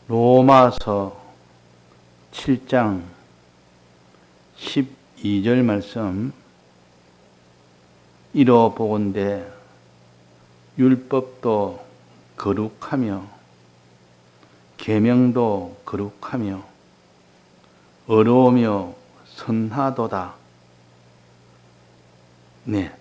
로마서 7장 12절 말씀. 이로 보건대 율법도 거룩하며 계명도 거룩하며 어려우며 선하도다. 네.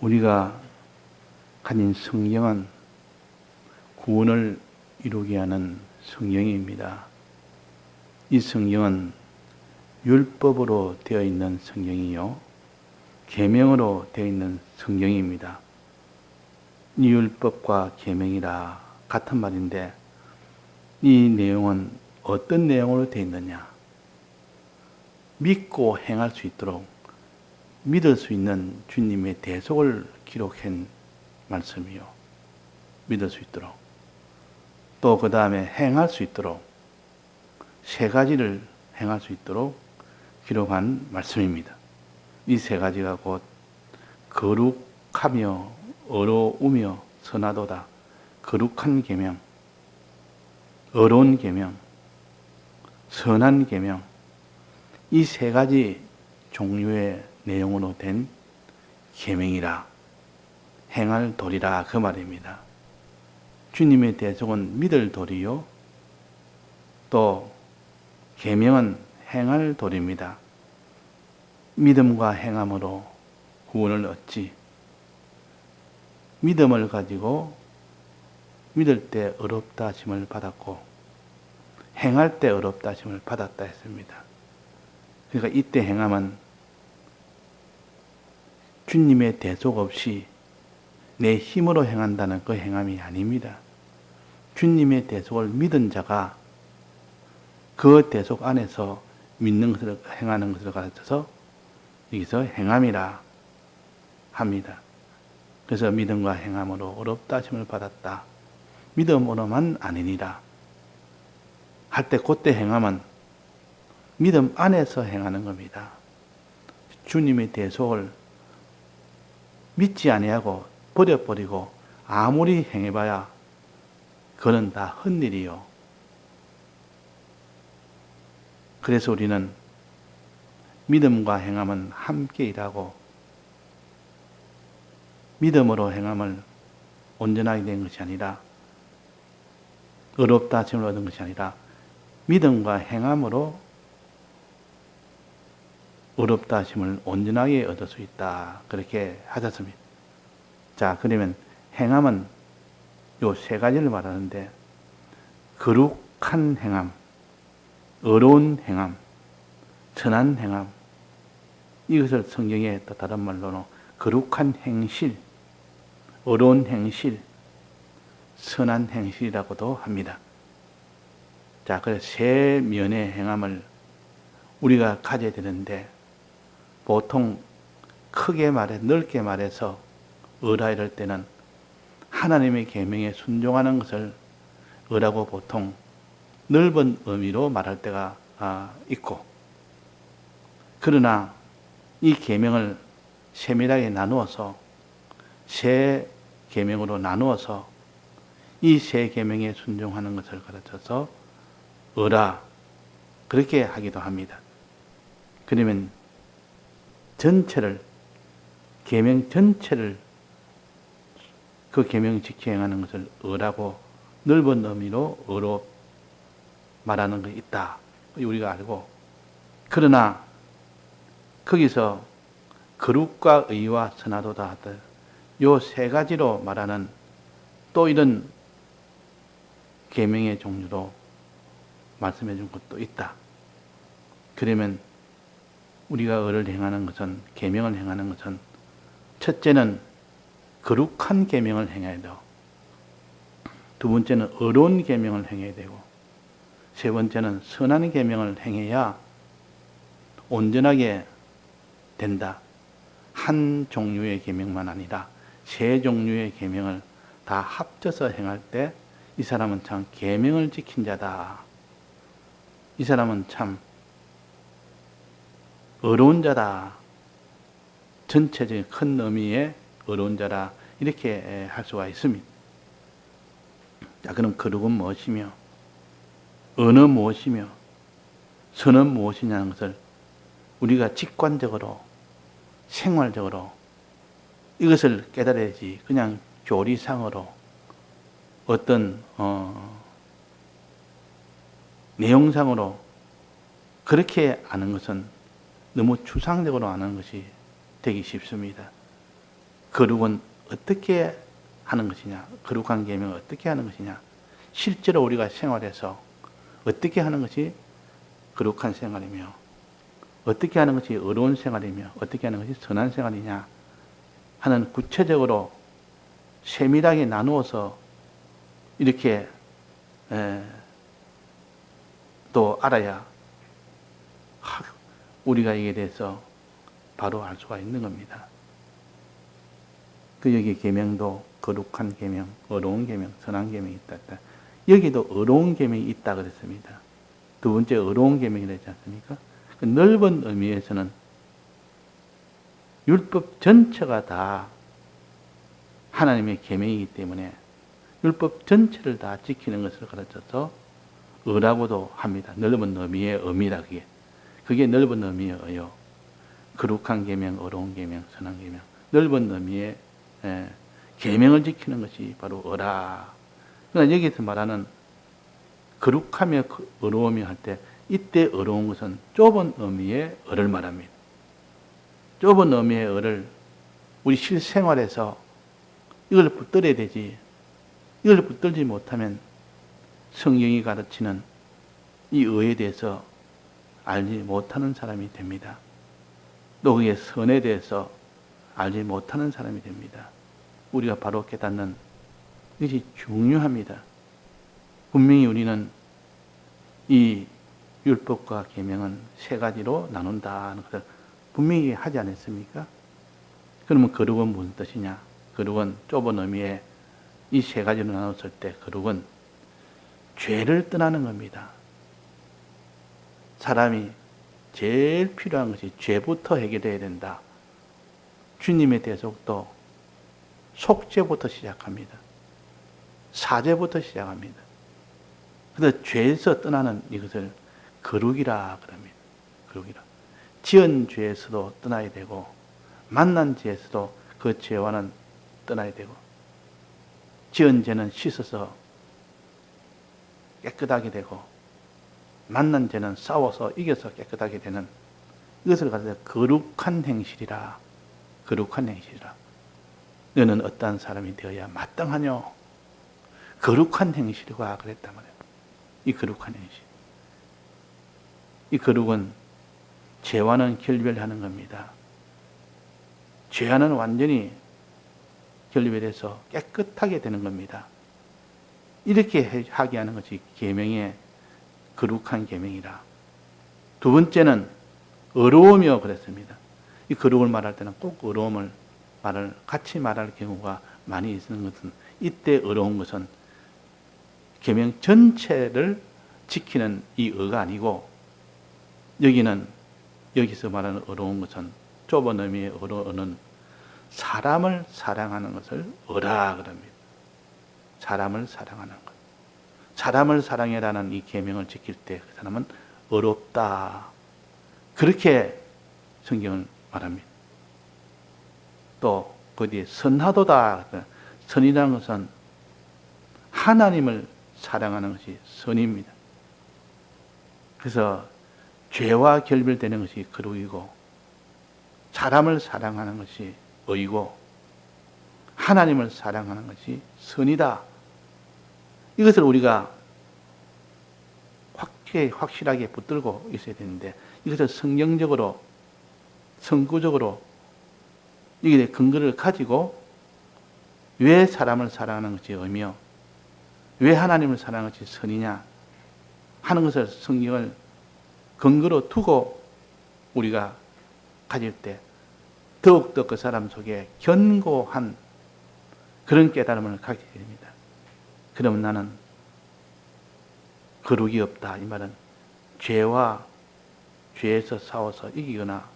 우리가 가진 성경은 구원을 이루게 하는 성경입니다. 이 성경은 율법으로 되어 있는 성경이요, 계명으로 되어 있는 성경입니다. 이 율법과 계명이라 같은 말인데, 이 내용은 어떤 내용으로 되어 있느냐? 믿고 행할 수 있도록 믿을 수 있는 주님의 대속을 기록한 말씀이요, 믿을 수 있도록, 또 그 다음에 행할 수 있도록, 세 가지를 행할 수 있도록 기록한 말씀입니다. 이 세 가지가 곧 거룩하며 어려우며 선하도다. 거룩한 계명, 어려운 계명, 선한 계명, 이 세 가지 종류의 내용으로 된 계명이라, 행할 도리라, 그 말입니다. 주님의 대속은 믿을 도리요, 또 계명은 행할 도리입니다. 믿음과 행함으로 구원을 얻지, 믿음을 가지고 믿을 때 어렵다 하심을 받았고 행할 때 어렵다 하심을 받았다 했습니다. 그러니까 이때 행함은 주님의 대속 없이 내 힘으로 행한다는 그 행함이 아닙니다. 주님의 대속을 믿은 자가 그 대속 안에서 믿는 것을, 행하는 것을 가르쳐서 여기서 행함이라 합니다. 그래서 믿음과 행함으로 어렵다 하심을 받았다. 믿음으로만 아니니라 할 때, 그때 행함은 믿음 안에서 행하는 겁니다. 주님의 대속을 믿지 아니하고 버려버리고 아무리 행해봐야 그는 다 헛일이요. 그래서 우리는 믿음과 행함은 함께 일하고, 믿음으로 행함을 온전하게 된 것이 아니라, 어렵다 하심을 얻은 것이 아니라 믿음과 행함으로 어렵다 하심을 온전하게 얻을 수 있다, 그렇게 하셨습니다. 자, 그러면 행함은 요 세 가지를 말하는데, 거룩한 행함, 어려운 행함, 선한 행함, 이것을 성경에 또 다른 말로는 거룩한 행실, 어려운 행실, 선한 행실이라고도 합니다. 자, 그래서 세 면의 행함을 우리가 가져야 되는데, 보통 크게 말해, 넓게 말해서 어라 이럴 때는 하나님의 계명에 순종하는 것을 어라고 보통 넓은 의미로 말할 때가 있고, 그러나 이 계명을 세밀하게 나누어서, 세 계명으로 나누어서 이 세 계명에 순종하는 것을 가르쳐서 어라, 그렇게 하기도 합니다. 그러면 전체를, 계명 전체를, 그 계명 지켜 행하는 것을 어라고 넓은 의미로 어로 말하는 것이 있다, 우리가 알고, 그러나 거기서 거룩과 의와 선하도다 하듯 요 세 가지로 말하는 또 이런 계명의 종류로 말씀해 준 것도 있다. 그러면 우리가 을을 행하는 것은, 계명을 행하는 것은, 첫째는 거룩한 계명을 행해야 되고, 두 번째는 어려운 계명을 행해야 되고, 세 번째는 선한 계명을 행해야 온전하게 된다. 한 종류의 계명만 아니라 세 종류의 계명을 다 합쳐서 행할 때 이 사람은 참 계명을 지킨 자다. 이 사람은 참 어려운 자다. 전체적인 큰 의미의 어려운 자라 이렇게 할 수가 있습니다. 자, 그럼 거룩은 무엇이며 어느 무엇이며 선은 무엇이냐는 것을 우리가 직관적으로 생활적으로 이것을 깨달아야지 그냥 교리상으로 어떤 내용상으로 그렇게 아는 것은 너무 추상적으로 아는 것이 되기 쉽습니다. 거룩은 어떻게 하는 것이냐, 거룩한 계명을 어떻게 하는 것이냐, 실제로 우리가 생활해서 어떻게 하는 것이 거룩한 생활이며 어떻게 하는 것이 어려운 생활이며 어떻게 하는 것이 선한 생활이냐 하는 구체적으로 세밀하게 나누어서 이렇게 또 알아야 우리가 이에 대해서 바로 알 수가 있는 겁니다. 그 여기 계명도 거룩한 계명, 어려운 계명, 선한 계명이 있다. 여기도 어려운 계명이 있다 그랬습니다. 두 번째 어려운 계명이 되지 않습니까? 그 넓은 의미에서는 율법 전체가 다 하나님의 계명이기 때문에 율법 전체를 다 지키는 것을 가르쳐서 의라고도 합니다. 넓은 의미의 의미라 그게 넓은 의미의 의요. 거룩한 계명, 어려운 계명, 선한 계명, 넓은 의미의 계명을 지키는 것이 바로 의라. 그러나 여기서 말하는 거룩하며 어려우며 할 때 이때 어려운 것은 좁은 의미의 의를 말합니다. 좁은 의미의 의를 우리 실생활에서 이걸 붙들어야 되지. 이걸 붙들지 못하면 성경이 가르치는 이 의에 대해서 알지 못하는 사람이 됩니다. 또 그의 선에 대해서 알지 못하는 사람이 됩니다. 우리가 바로 깨닫는 이것이 중요합니다. 분명히 우리는 이 율법과 계명은 세 가지로 나눈다는 것을 분명히 하지 않았습니까? 그러면 거룩은 무슨 뜻이냐? 거룩은 좁은 의미의 이 세 가지로 나눴을 때 거룩은 죄를 떠나는 겁니다. 사람이 제일 필요한 것이 죄부터 해결해야 된다. 주님의 대속도 속죄부터 시작합니다. 사죄부터 시작합니다. 그래서 죄에서 떠나는 이것을 거룩이라 그럽니다. 거룩이라. 지은 죄에서도 떠나야 되고 만난 죄에서도 그 죄와는 떠나야 되고 지은 죄는 씻어서 깨끗하게 되고 만난 죄는 싸워서 이겨서 깨끗하게 되는 이것을 가지고 거룩한 행실이라. 거룩한 행실이라. 너는 어떠한 사람이 되어야 마땅하뇨? 거룩한 행실과 그랬단 말이에요. 이 거룩한 행실. 이 거룩은 죄와는 결별하는 겁니다. 죄와는 완전히 결별해서 깨끗하게 되는 겁니다. 이렇게 하게 하는 것이 계명의 거룩한 계명이라. 두 번째는 어려우며 그랬습니다. 이 거룩을 말할 때는 꼭 어려움을 같이 말할 경우가 많이 있는 것은 이때 어려운 것은 계명 전체를 지키는 이 의가 아니고 여기서 말하는 어려운 것은 좁은 의미의 어려운 사람을 사랑하는 것을 어라 그럽니다. 사람을 사랑하는 것. 사람을 사랑해라는 이 계명을 지킬 때 그 사람은 어렵다. 그렇게 성경은 말합니다. 또 그 뒤에 선하도다. 선이라는 것은 하나님을 사랑하는 것이 선입니다. 그래서 죄와 결별되는 것이 거룩이고 사람을 사랑하는 것이 의고 하나님을 사랑하는 것이 선이다. 이것을 우리가 확실하게 붙들고 있어야 되는데 이것을 성경적으로 성구적으로 이게 근거를 가지고 왜 사람을 사랑하는 것이 의미요? 왜 하나님을 사랑하는 것이 선이냐 하는 것을 성경을 근거로 두고 우리가 가질 때 더욱더 그 사람 속에 견고한 그런 깨달음을 갖게 됩니다. 그러면 나는 거룩이 없다. 이 말은 죄에서 싸워서 이기거나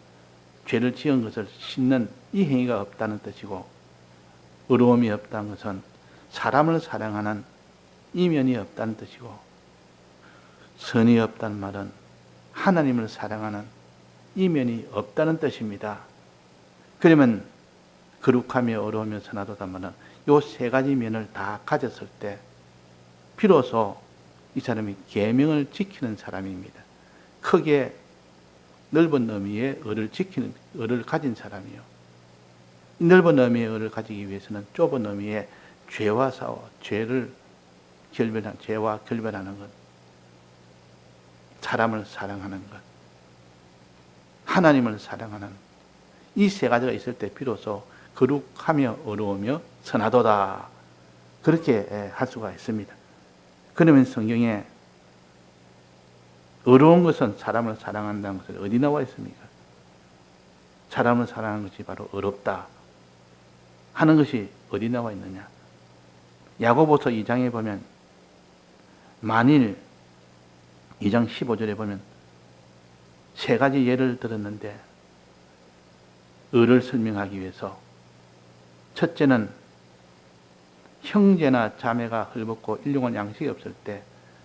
죄를 지은 것을 씻는 이 행위가 없다는 뜻이고, 의로움이 없다는 것은 사람을 사랑하는 이면이 없다는 뜻이고, 선이 없다는 말은 하나님을 사랑하는 이면이 없다는 뜻입니다. 그러면 거룩하며 의로우며 선하도다 말은 이 세 가지 면을 다 가졌을 때 비로소 이 사람이 계명을 지키는 사람입니다. 크게 넓은 의미의 의를 가진 사람이요. 이 넓은 의미의 의를 가지기 위해서는 좁은 의미의 죄와 싸워 죄와 결별하는 것, 사람을 사랑하는 것, 하나님을 사랑하는 이 세 가지가 있을 때 비로소 거룩하며 의로우며 선하도다, 그렇게 할 수가 있습니다. 그러면 성경에 의로운 것은 사람을 사랑한다는 것은 어디 나와 있습니까? 사람을 사랑하는 것이 바로 의롭다 하는 것이 어디 나와 있느냐? 야고보서 2장에 보면, 만일 2장 15절에 보면 세 가지 예를 들었는데 의를 설명하기 위해서, 첫째는 형제나 자매가 헐벗고 일용할 양식이 없을 때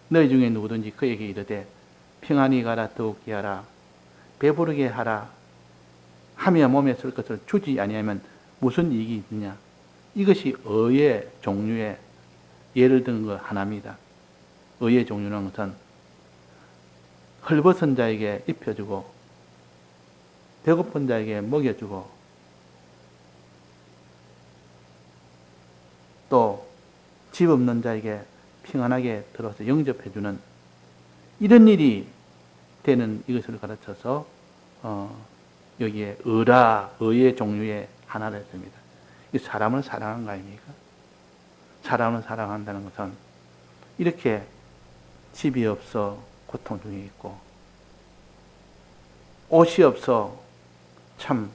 너희 중에 누구든지 그에게 이르되 평안히 가라, 더욱기 하라, 배부르게 하라 하며 몸에 쓸 것을 주지 아니하면 무슨 이익이 있느냐? 이것이 의의 종류의 예를 든 것 하나입니다. 의의 종류는 것은 헐벗은 자에게 입혀주고 배고픈 자에게 먹여주고 또 집 없는 자에게 평안하게 들어서 영접해주는 이런 일이 되는 이것을 가르쳐서 여기에 의의 종류의 하나를 했습니다. 이 사람을 사랑한 거 아닙니까? 사람을 사랑한다는 것은 이렇게 집이 없어 고통 중에 있고, 옷이 없어 참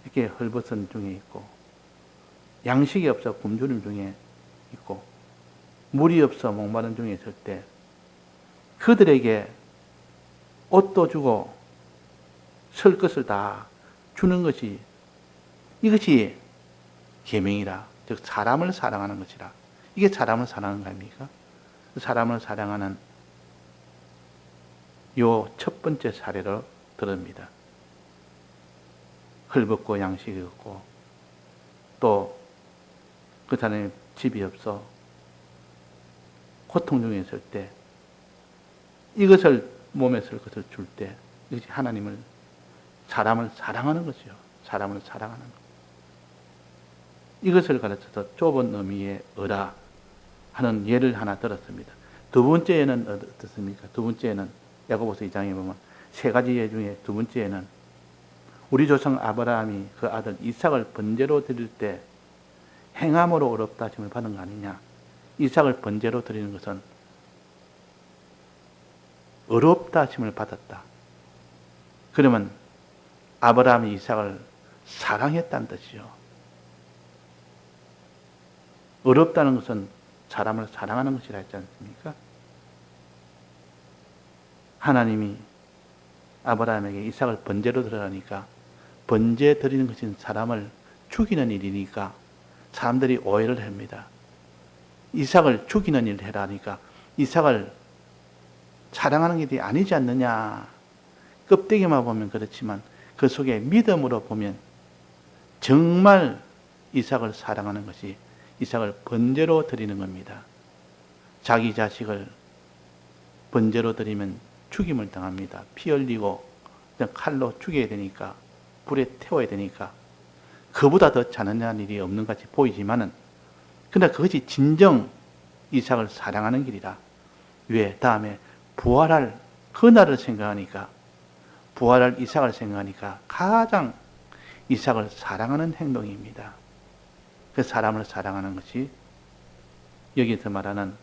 이렇게 헐벗은 중에 있고, 양식이 없어 굶주림 중에 있고, 물이 없어 목마른 중에 있을 때 그들에게 옷도 주고 설 것을 다 주는 것이, 이것이 계명이라, 즉 사람을 사랑하는 것이라. 이게 사람을 사랑하는 거 아닙니까? 사람을 사랑하는 요 첫 번째 사례로 들읍니다. 헐벗고 양식이 없고 또 그 사람이 집이 없어 고통 중에 있을 때 이것을 몸에 쓸 것을 줄 때, 이것이 사람을 사랑하는 것이요. 사람을 사랑하는 것. 이것을 가르쳐서 좁은 의미의 의라 하는 예를 하나 들었습니다. 두 번째 예는 어떻습니까? 두 번째 예는 야고보서 2장에 보면 세 가지 예 중에 두 번째 예는 우리 조상 아브라함이 그 아들 이삭을 번제로 드릴 때 행함으로 어렵다 하심을 받은 거 아니냐. 이삭을 번제로 드리는 것은 어렵다 하심을 받았다. 그러면 아브라함이 이삭을 사랑했다는 뜻이죠. 어렵다는 것은 사람을 사랑하는 것이라 했지 않습니까? 하나님이 아브라함에게 이삭을 번제로 드리라니까, 번제 드리는 것은 사람을 죽이는 일이니까 사람들이 오해를 합니다. 이삭을 죽이는 일을 해라니까 이삭을 사랑하는 일이 아니지 않느냐. 껍데기만 보면 그렇지만 그 속에 믿음으로 보면 정말 이삭을 사랑하는 것이 이삭을 번제로 드리는 겁니다. 자기 자식을 번제로 드리면 죽임을 당합니다. 피 흘리고 그냥 칼로 죽여야 되니까, 불에 태워야 되니까 그보다 더 잔인한 일이 없는 같이 보이지만은, 그러나 그것이 진정 이삭을 사랑하는 길이라. 왜? 다음에 부활할 그날을 생각하니까, 부활할 이삭을 생각하니까 가장 이삭을 사랑하는 행동입니다. 그 사람을 사랑하는 것이 여기서 말하는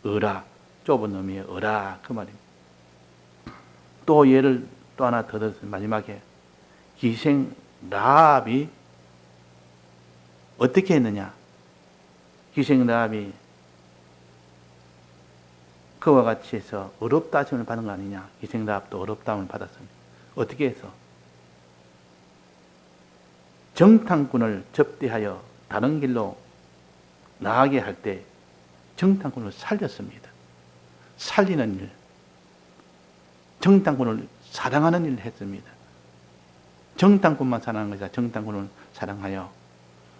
의라, 좁은 의미의 의라, 그 말입니다. 또 예를 또 하나 더 들었어요. 마지막에 기생 라합이 어떻게 했느냐. 기생 라합이 그와 같이 해서 어렵다 하심을 받은 거 아니냐. 기생 라합도 어렵다함을 받았습니다. 어떻게 해서? 정탐꾼을 접대하여 다른 길로 나가게 할 때 정탐꾼을 살렸습니다. 살리는 일, 정탐꾼을 사랑하는 일을 했습니다. 정탐꾼만 사랑한 것이 아니라 정탐꾼을 사랑하여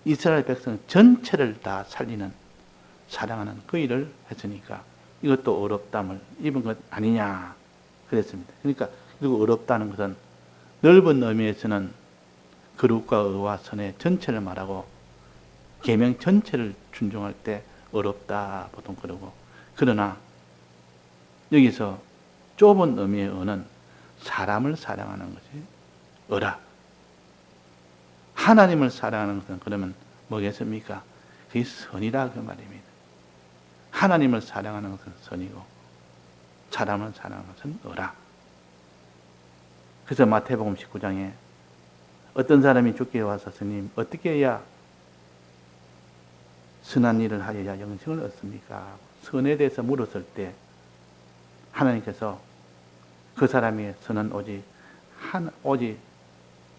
이스라엘 백성 전체를 다 살리는, 사랑하는 그 일을 했으니까 이것도 어렵담을 입은 것 아니냐 그랬습니다. 그러니까 그리고 어렵다는 것은 넓은 의미에서는 거룩과 의와 선의 전체를 말하고 계명 전체를 준종할 때 어렵다 보통 그러고, 그러나 여기서 좁은 의미의 의는 사람을 사랑하는 것이 의라. 하나님을 사랑하는 것은 그러면 뭐겠습니까? 그게 선이라 그 말입니다. 하나님을 사랑하는 것은 선이고 사람을 사랑하는 것은 의라. 그래서 마태복음 19장에 어떤 사람이 주께 와서 스님 어떻게 해야 선한 일을 하여야 영생을 얻습니까? 선에 대해서 물었을 때 하나님께서 그 사람의 선은 오직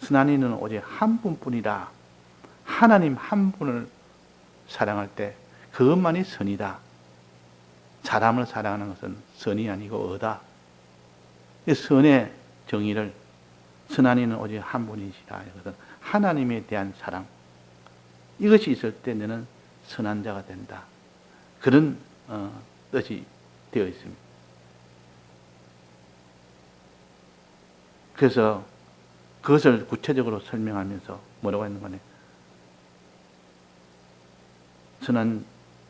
선한 이는 오직 한 분뿐이라. 하나님 한 분을 사랑할 때 그것만이 선이다. 사람을 사랑하는 것은 선이 아니고 의다. 선의 정의를 선한 이는 오직 한 분이시라. 이것은 하나님에 대한 사랑. 이것이 있을 때 너는 선한 자가 된다. 그런 뜻이 되어 있습니다. 그래서 그것을 구체적으로 설명하면서 뭐라고 했는 거네. 선한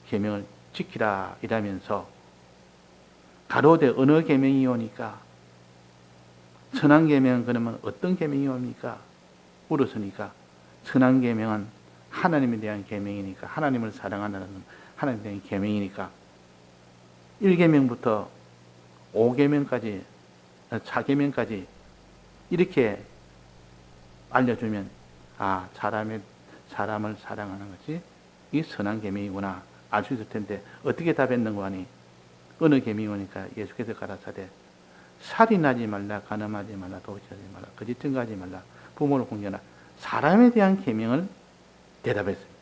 계명을 지키라 이라면서 가로되 어느 계명이 오니까 선한 계명은 그러면 어떤 계명이 옵니까? 물었으니까 선한 계명은 하나님에 대한 계명이니까, 하나님을 사랑하는 하나님에 대한 계명이니까 1계명부터 5계명까지 4계명까지 이렇게 알려주면 사람을 사랑하는 것이 이 선한 계명이구나 알 수 있을 텐데 어떻게 답했는고 하니 어느 계명이 오니까 예수께서 가라사대 살인하지 말라, 간음하지 말라, 도둑질하지 말라, 거짓 증거하지 말라, 부모를 공경하라. 사람에 대한 계명을 대답했습니다.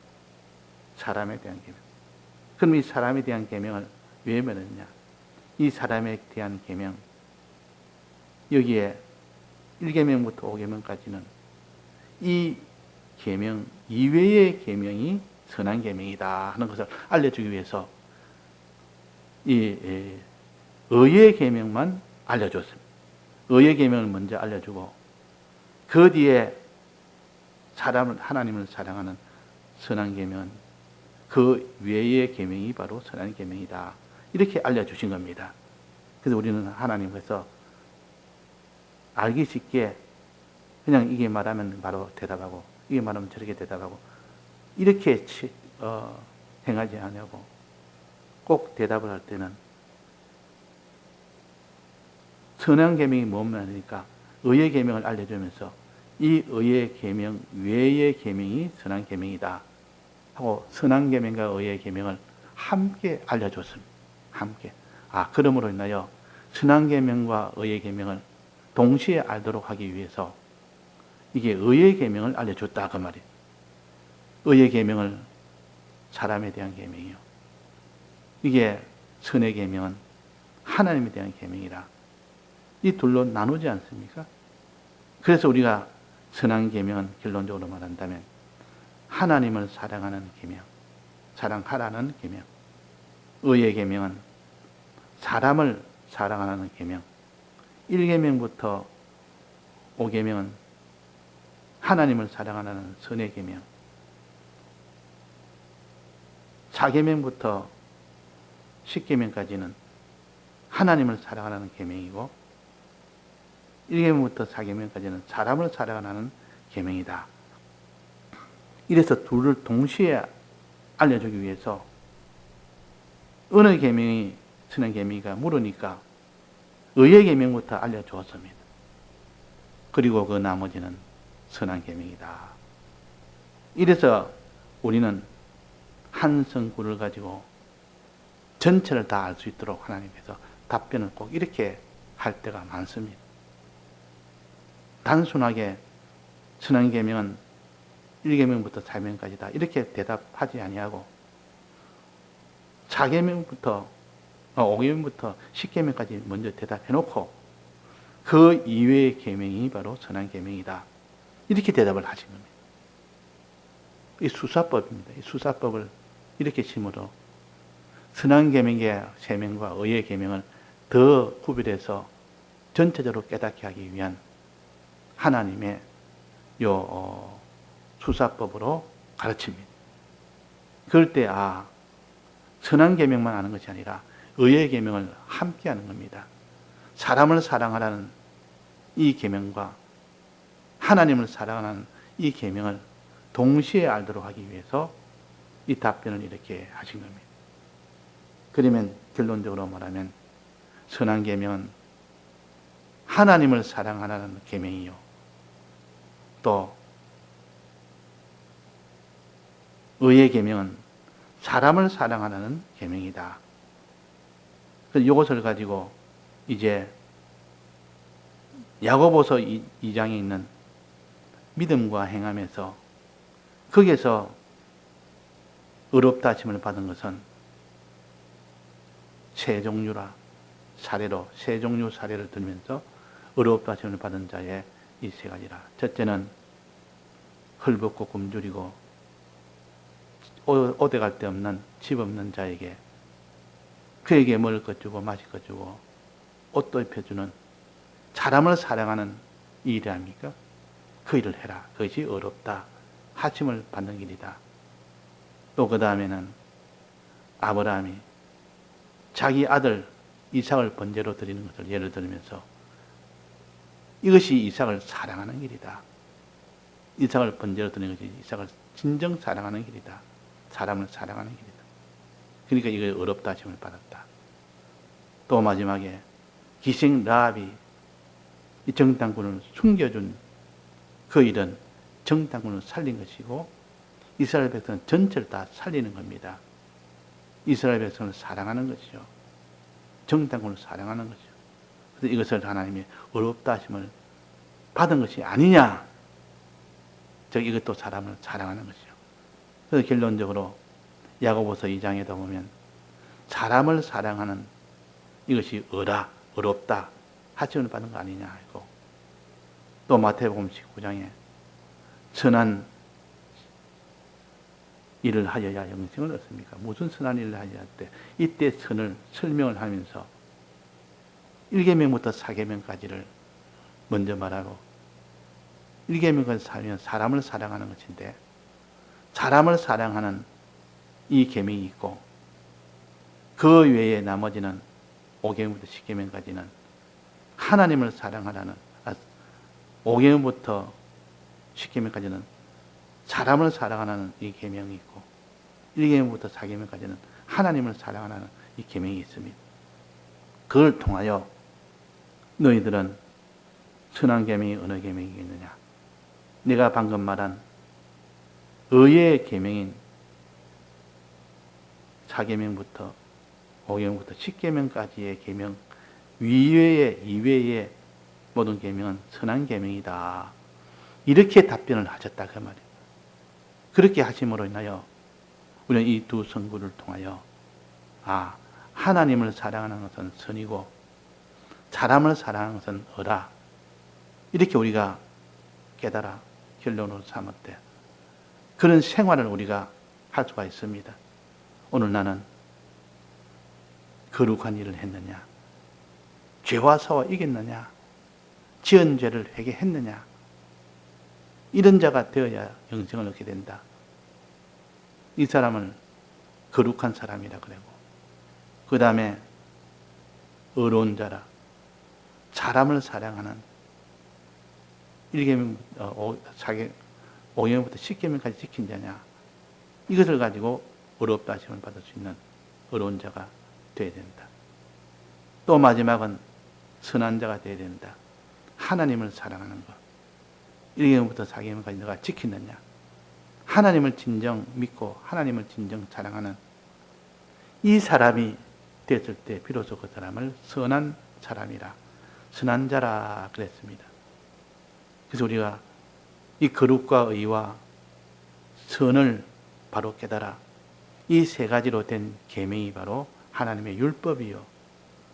사람에 대한 계명. 그럼 이 사람에 대한 계명을 왜 말했냐? 이 사람에 대한 계명, 여기에 1계명부터 5계명까지는 이 계명 이외의 계명이 선한 계명이다 하는 것을 알려주기 위해서 이 의의 계명만 알려줬습니다. 의의 계명을 먼저 알려주고 그 뒤에 하나님을 사랑하는 선한 계명은 그 외의 계명이 바로 선한 계명이다. 이렇게 알려주신 겁니다. 그래서 우리는 하나님께서 알기 쉽게 그냥 이게 말하면 바로 대답하고 이게 말하면 저렇게 대답하고 이렇게 행하지 않냐고 꼭 대답을 할 때는 선한 계명이 뭐냐니까 의의 계명을 알려주면서 이 의의 계명 외의 계명이 선한 계명이다 하고 선한 계명과 의의 계명을 함께 알려줬습니다. 함께. 그러므로 인하여 선한 계명과 의의 계명을 동시에 알도록 하기 위해서 이게 의의 계명을 알려줬다 그 말이에요. 의의 계명을 사람에 대한 계명이요. 이게 선의 계명은 하나님에 대한 계명이라. 이 둘로 나누지 않습니까? 그래서 우리가 선한 계명은 결론적으로 말한다면 하나님을 사랑하는 계명, 사랑하라는 계명. 의의 계명은 사람을 사랑하는 계명. 1계명부터 5계명은 하나님을 사랑하는 선의 계명. 4계명부터 10계명까지는 하나님을 사랑하는 계명이고 1계명부터 4계명까지는 사람을 사랑하는 계명이다. 이래서 둘을 동시에 알려주기 위해서 어느 계명이 선한 계명이가 물으니까 의의 계명부터 알려주었습니다. 그리고 그 나머지는 선한 계명이다. 이래서 우리는 한 성구를 가지고 전체를 다 알 수 있도록 하나님께서 답변을 꼭 이렇게 할 때가 많습니다. 단순하게 선한 계명은 1계명부터 4계명까지다. 이렇게 대답하지 아니하고 4계명부터 5계명부터 10계명까지 먼저 대답해 놓고 그 이외의 계명이 바로 선한 계명이다. 이렇게 대답을 하신 겁니다. 이 수사법입니다. 이 수사법을 이렇게 심으로 선한 계명의 세명과 의의 계명을 더 구별해서 전체적으로 깨닫게 하기 위한 하나님의 요 수사법으로 가르칩니다. 그럴 때 선한 계명만 하는 것이 아니라 의의 계명을 함께 하는 겁니다. 사람을 사랑하라는 이 계명과 하나님을 사랑하는 이 계명을 동시에 알도록 하기 위해서 이 답변을 이렇게 하신 겁니다. 그러면 결론적으로 말하면 선한 계명은 하나님을 사랑하라는 계명이요. 또 의의 계명은 사람을 사랑하라는 계명이다. 그래서 이것을 가지고 이제 야고보서 2장에 있는 믿음과 행함에서 거기에서 의롭다 하심을 받은 것은 세 종류라 사례로 세 종류 사례를 들면서 의롭다 하심을 받은 자의 이 세 가지라. 첫째는 헐벗고 굶주리고 오대 갈 데 없는 집 없는 자에게 그에게 먹을 것 주고 마실 것 주고 옷도 입혀주는 사람을 사랑하는 이 일이 아닙니까? 그 일을 해라. 그것이 의롭다 하심을 받는 길이다. 또 그 다음에는 아브라함이 자기 아들 이삭을 번제로 드리는 것을 예를 들면서 이것이 이삭을 사랑하는 길이다. 이삭을 번제로 드리는 것이 이삭을 진정 사랑하는 길이다. 사람을 사랑하는 길이다. 그러니까 이걸 의롭다 하심을 받았다. 또 마지막에 기생 라합이 이 정탐꾼을 숨겨준 그 일은 정탐꾼을 살린 것이고 이스라엘 백성 전체를 다 살리는 겁니다. 이스라엘 백성을 사랑하는 것이죠. 정탐꾼을 사랑하는 것이죠. 그래서 이것을 하나님이 의롭다 하심을 받은 것이 아니냐. 즉 이것도 사람을 사랑하는 것이죠. 그래서 결론적으로 야고보서 2장에도 보면 사람을 사랑하는 이것이 의롭다 하심을 받는 거 아니냐 하고 또 마태복음 19장에 선한 일을 하여야 영생을 얻습니까? 무슨 선한 일을 하여야 할 때 이때 선을 설명을 하면서 1계명부터 4계명까지를 먼저 말하고 1계명을 살면 사람을 사랑하는 것인데 사람을 사랑하는 이 계명이 있고 그 외에 나머지는 5계명부터 10계명까지는 하나님을 사랑하라는 5계명부터 10계명까지는 사람을 사랑하는 이 계명이 있고 1계명부터 4계명까지는 하나님을 사랑하는 이 계명이 있습니다. 그걸 통하여 너희들은 선한 계명이 어느 계명이겠느냐? 내가 방금 말한 의의 계명인 4계명부터 5계명부터 10계명까지의 계명 이외의 모든 계명은 선한 계명이다. 이렇게 답변을 하셨다 그 말이에요. 그렇게 하심으로 인하여 우리는 이 두 성구를 통하여 하나님을 사랑하는 것은 선이고 사람을 사랑하는 것은 어라. 이렇게 우리가 깨달아 결론으로 삼았대. 그런 생활을 우리가 할 수가 있습니다. 오늘 나는 거룩한 일을 했느냐? 죄와 사와 이겼느냐? 지은 죄를 회개했느냐? 이런 자가 되어야 영생을 얻게 된다. 이 사람을 거룩한 사람이라 그러고 그 다음에 의로운 자라 사람을 사랑하는 1계명, 5계명부터 10계명까지 지킨 자냐 이것을 가지고 의롭다 하심을 받을 수 있는 의로운 자가 되어야 된다. 또 마지막은 선한 자가 되어야 된다. 하나님을 사랑하는 것 1계명부터 4계명까지 너가 지키느냐 하나님을 진정 믿고 하나님을 진정 사랑하는 이 사람이 됐을 때 비로소 그 사람을 선한 사람이라 선한 자라 그랬습니다. 그래서 우리가 이 거룩과 의와 선을 바로 깨달아. 이 세 가지로 된 계명이 바로 하나님의 율법이요,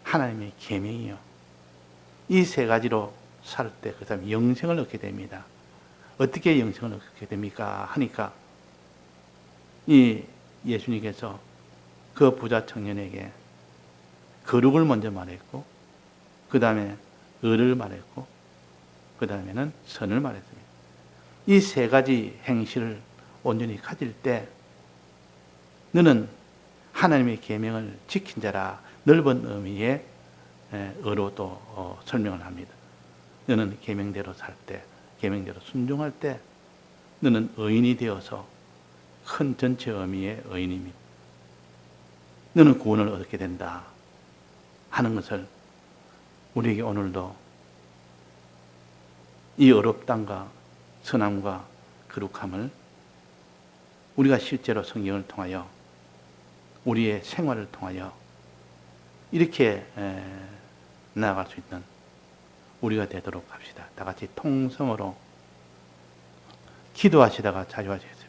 하나님의 계명이요. 이 세 가지로 살 때 그 사람이 영생을 얻게 됩니다. 어떻게 영생을 얻게 됩니까? 하니까 이 예수님께서 그 부자 청년에게 거룩을 먼저 말했고, 그 다음에 의를 말했고, 그 다음에는 선을 말했습니다. 이 세 가지 행실을 온전히 가질 때 너는 하나님의 계명을 지킨 자라, 넓은 의미의 어로 또 설명을 합니다. 너는 계명대로 살 때, 계명대로 순종할 때 너는 의인이 되어서 큰 전체 의미의 의인입니다. 너는 구원을 얻게 된다 하는 것을 우리에게 오늘도 이 어렵담과 선함과 거룩함을 우리가 실제로 성경을 통하여 우리의 생활을 통하여 이렇게 나아갈 수 있는 우리가 되도록 합시다. 다 같이 통성으로 기도하시다가 자유하시겠습니다.